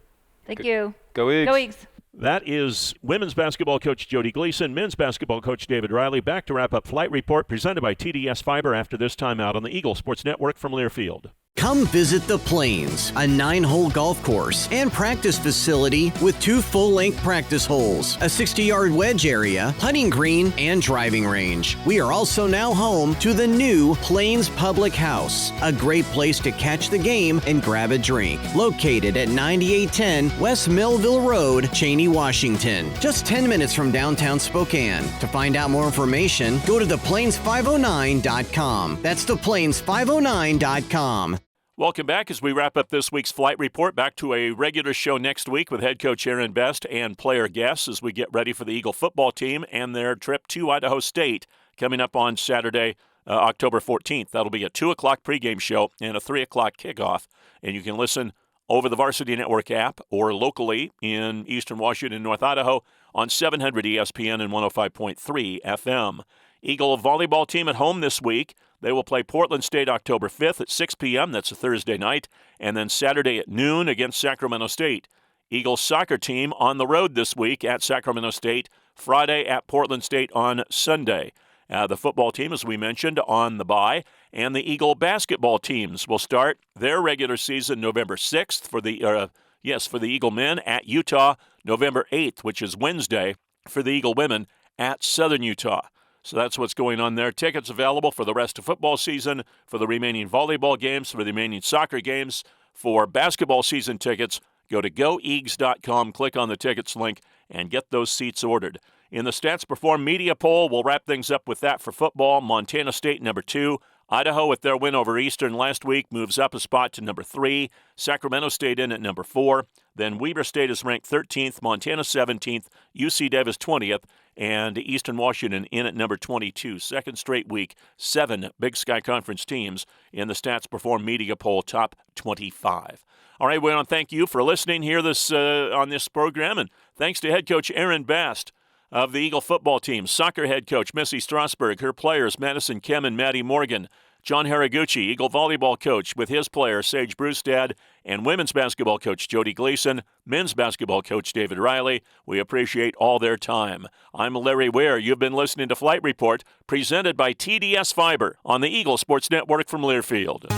Thank you. Go Eags. Go Eags. That is women's basketball coach Joddie Gleason, men's basketball coach David Riley. Back to wrap up Flight Report, presented by TDS Fiber after this time out on the Eagle Sports Network from Learfield. Come visit the Plains, a 9-hole golf course and practice facility with 2 full-length practice holes, a 60-yard wedge area, putting green, and driving range. We are also now home to the new Plains Public House, a great place to catch the game and grab a drink. Located at 9810 West Millville Road, Cheney, Washington. Just 10 minutes from downtown Spokane. To find out more information, go to theplains509.com. That's theplains509.com. Welcome back as we wrap up this week's Flight Report. Back to a regular show next week with head coach Aaron Best and player guests as we get ready for the Eagle football team and their trip to Idaho State coming up on Saturday, October 14th. That'll be a 2 o'clock pregame show and a 3 o'clock kickoff. And you can listen over the Varsity Network app or locally in Eastern Washington, North Idaho on 700 ESPN and 105.3 FM. Eagle volleyball team at home this week. They will play Portland State October 5th at 6 p.m. That's a Thursday night. And then Saturday at noon against Sacramento State. Eagle soccer team on the road this week at Sacramento State. Friday at Portland State on Sunday. The football team, as we mentioned, on the bye. And the Eagle basketball teams will start their regular season November 6th for the Eagle men at Utah. November 8th, which is Wednesday, for the Eagle women at Southern Utah. So that's what's going on there. Tickets available for the rest of football season, for the remaining volleyball games, for the remaining soccer games. For basketball season tickets, go to goeags.com, click on the tickets link, and get those seats ordered. In the Stats Perform media poll, we'll wrap things up with that for football. Montana State, number 2. Idaho, with their win over Eastern last week, moves up a spot to number 3. Sacramento State in at number 4. Then Weber State is ranked 13th, Montana 17th, UC Davis 20th, and Eastern Washington in at number 22. Second straight week, 7 Big Sky Conference teams in the Stats Perform media poll top 25. All right, we want to thank you for listening here on this program, and thanks to head coach Aaron Best of the Eagle football team, soccer head coach Missy Strasburg, her players Madison Kim and Maddie Morgan, Jon Haruguchi, Eagle volleyball coach with his player Sage Brewstad, and women's basketball coach Joddie Gleason, men's basketball coach David Riley. We appreciate all their time. I'm Larry Weir. You've been listening to Flight Report, presented by TDS Fiber on the Eagle Sports Network from Learfield.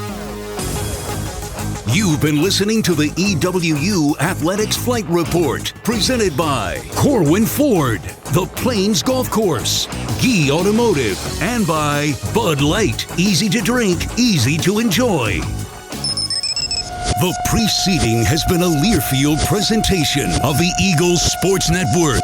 You've been listening to the EWU Athletics Flight Report, presented by Corwin Ford, the Plains Golf Course, Gee Automotive, and by Bud Light. Easy to drink, easy to enjoy. The preceding has been a Learfield presentation of the Eagles Sports Network.